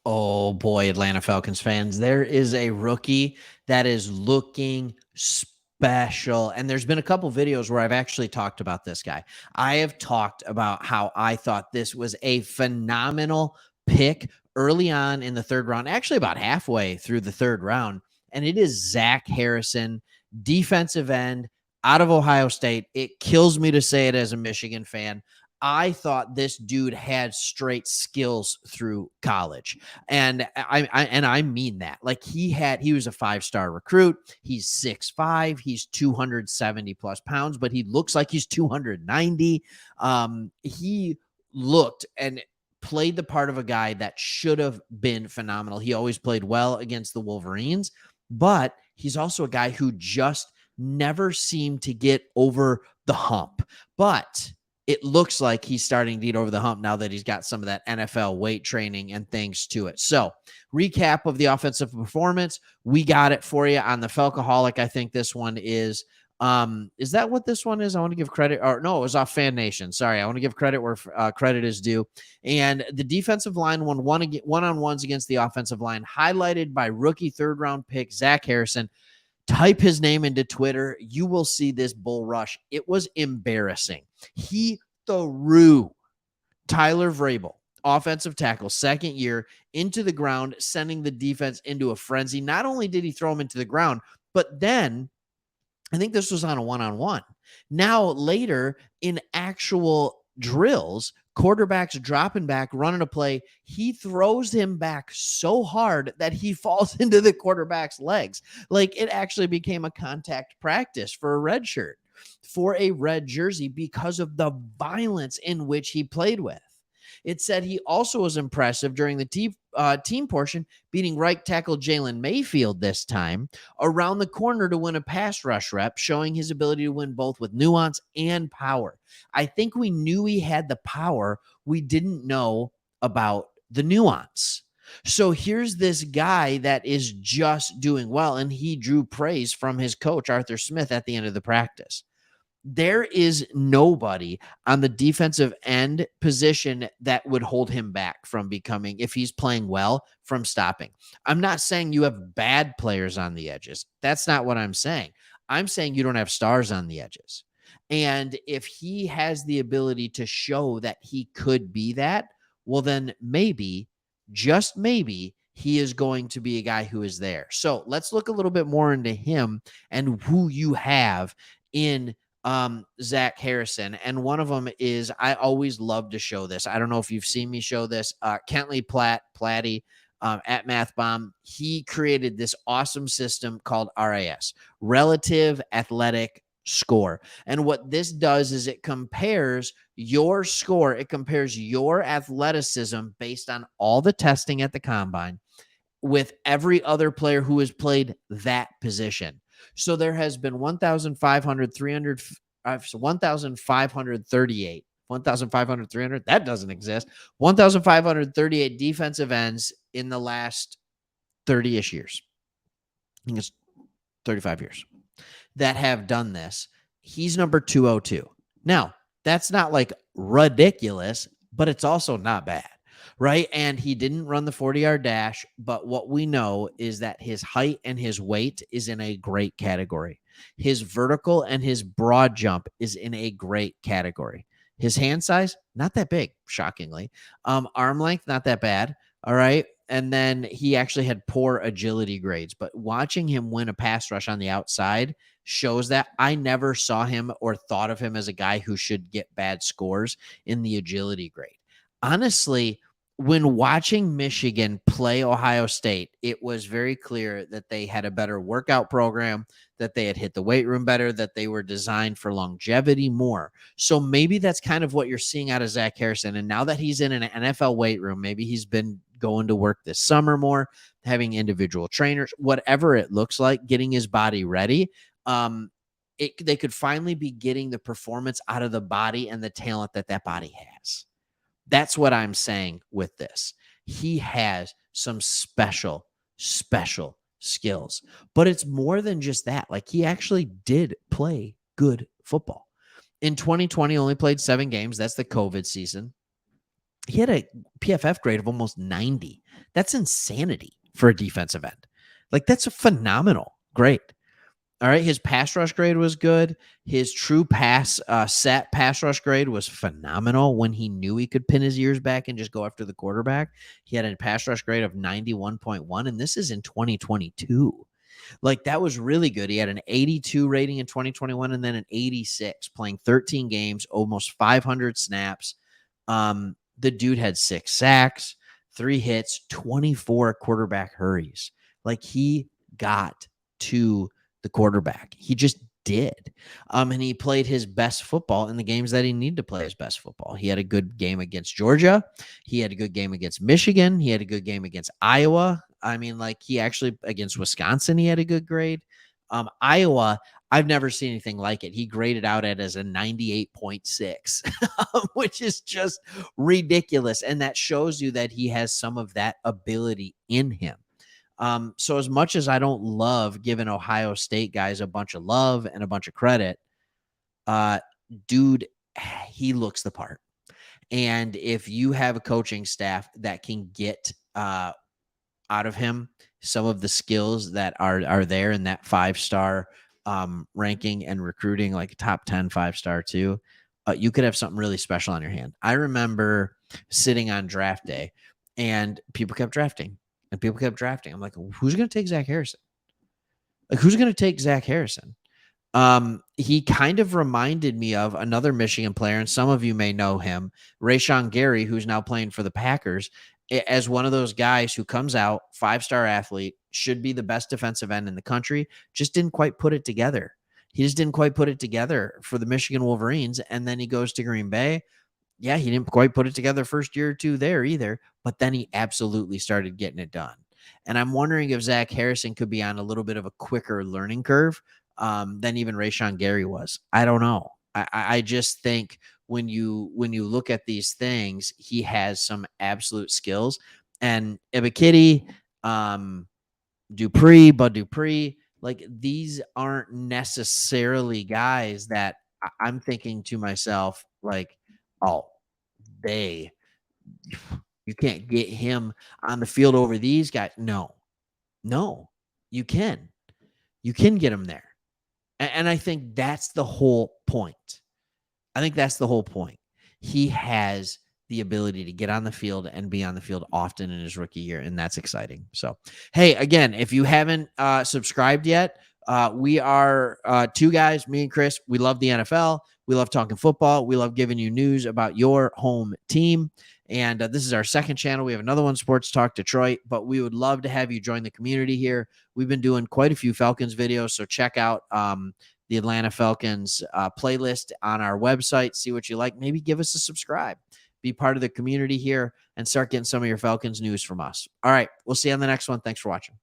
Oh boy, Atlanta Falcons fans, there is a rookie that is looking special. And there's been a couple videos where I've actually talked about this guy. I have talked about how I thought this was a phenomenal pick early on in the third round, actually about halfway through the third round. And it is Zach Harrison, defensive end out of Ohio State. It kills me to say it as a Michigan fan. I thought this dude had straight skills through college. And I mean that. Like he was a 5-star recruit. He's 6'5", he's 270 plus pounds, but he looks like he's 290. He looked and played the part of a guy that should have been phenomenal. He always played well against the Wolverines, but he's also a guy who just never seemed to get over the hump. But it looks like he's starting to get over the hump now that he's got some of that NFL weight training and things to it. So, recap of the offensive performance. We got it for you on the Falcoholic. I think this one is that what this one is? I want to give credit, or no, it was off Fan Nation. Sorry, I want to give credit where credit is due. And the defensive line won one-on-ones against the offensive line, highlighted by rookie third-round pick Zach Harrison. Type his name into Twitter. You will see this bull rush. It was embarrassing. He threw Tyler Vrabel, offensive tackle, second year, into the ground, sending the defense into a frenzy. Not only did he throw him into the ground, but then I think this was on a one-on-one. Now, later in actual drills, quarterbacks dropping back, running a play, he throws him back so hard that he falls into the quarterback's legs. Like it actually became a contact practice for a red shirt, for a red jersey, because of the violence in which he played with. It said he also was impressive during the team portion, beating right tackle Jalen Mayfield this time around the corner to win a pass rush rep, showing his ability to win both with nuance and power. I think we knew he had the power. We didn't know about the nuance. So here's this guy that is just doing well, and he drew praise from his coach, Arthur Smith, at the end of the practice. There is nobody on the defensive end position that would hold him back from becoming, if he's playing well, from stopping. I'm not saying you have bad players on the edges. That's not what I'm saying. I'm saying you don't have stars on the edges. And if he has the ability to show that he could be that, well, then maybe, just maybe, he is going to be a guy who is there. So let's look a little bit more into him and who you have in Zach Harrison. And one of them is, I always love to show this. I don't know if you've seen me show this. Kentley Platty at MathBomb, he created this awesome system called RAS, Relative Athletic Score. And what this does is it compares your score, it compares your athleticism based on all the testing at the combine with every other player who has played that position. So there has been 1,538, 1,500, that doesn't exist, 1,538 defensive ends in the last 30-ish years. I think it's 35 years that have done this. He's number 202. Now, that's not like ridiculous, but it's also not bad. Right. And he didn't run the 40-yard dash. But what we know is that his height and his weight is in a great category. His vertical and his broad jump is in a great category. His hand size, not that big, shockingly. Arm length, not that bad. All right. And then he actually had poor agility grades. But watching him win a pass rush on the outside shows that. I never saw him or thought of him as a guy who should get bad scores in the agility grade. Honestly, when watching Michigan play Ohio State, it was very clear that they had a better workout program, that they had hit the weight room better, that they were designed for longevity more. So maybe that's kind of what you're seeing out of Zach Harrison. And now that he's in an NFL weight room, maybe he's been going to work this summer more, having individual trainers, whatever it looks like, getting his body ready. They could finally be getting the performance out of the body and the talent that body has. That's what I'm saying with this. He has some special skills, but it's more than just that. Like, he actually did play good football. In 2020, only played 7 games. That's the COVID season. He had a PFF grade of almost 90. That's insanity for a defensive end. Like, that's a phenomenal grade. All right. His pass rush grade was good. His true set pass rush grade was phenomenal when he knew he could pin his ears back and just go after the quarterback. He had a pass rush grade of 91.1, and this is in 2022. Like, that was really good. He had an 82 rating in 2021 and then an 86, playing 13 games, almost 500 snaps. The dude had 6 sacks, 3 hits, 24 quarterback hurries. Like, he got to the quarterback. He just did. And he played his best football in the games that he needed to play his best football. He had a good game against Georgia. He had a good game against Michigan. He had a good game against Iowa. I mean, like, he actually, against Wisconsin, he had a good grade. Iowa, I've never seen anything like it. He graded out at as a 98.6, which is just ridiculous. And that shows you that he has some of that ability in him. So as much as I don't love giving Ohio State guys a bunch of love and a bunch of credit, dude, he looks the part. And if you have a coaching staff that can get out of him some of the skills that are there in that 5-star ranking and recruiting, like top 10 5-star too, you could have something really special on your hand. I remember sitting on draft day and people kept drafting. And people kept drafting. I'm like, who's going to take Zach Harrison? Like, who's going to take Zach Harrison? He kind of reminded me of another Michigan player, and some of you may know him, Rashawn Gary, who's now playing for the Packers, as one of those guys who comes out, 5-star athlete, should be the best defensive end in the country, just didn't quite put it together. He just didn't quite put it together for the Michigan Wolverines, and then he goes to Green Bay. Yeah, he didn't quite put it together first year or two there either, but then he absolutely started getting it done. And I'm wondering if Zach Harrison could be on a little bit of a quicker learning curve than even Rashawn Gary was. I don't know. I just think when you look at these things, he has some absolute skills. And Ibikitty, Bud Dupree, like, these aren't necessarily guys that I'm thinking to myself, like, oh, they you can't get him on the field over these guys. No, you can. You can get him there. And I think that's the whole point. I think that's the whole point. He has the ability to get on the field and be on the field often in his rookie year, and that's exciting. So, hey, again, if you haven't subscribed yet, we are 2 guys, me and Chris. We love the NFL. We love talking football. We love giving you news about your home team. And this is our second channel. We have another one, Sports Talk Detroit, but we would love to have you join the community here. We've been doing quite a few Falcons videos, so check out the Atlanta Falcons playlist on our website. See what you like. Maybe give us a subscribe. Be part of the community here and start getting some of your Falcons news from us. All right. We'll see you on the next one. Thanks for watching.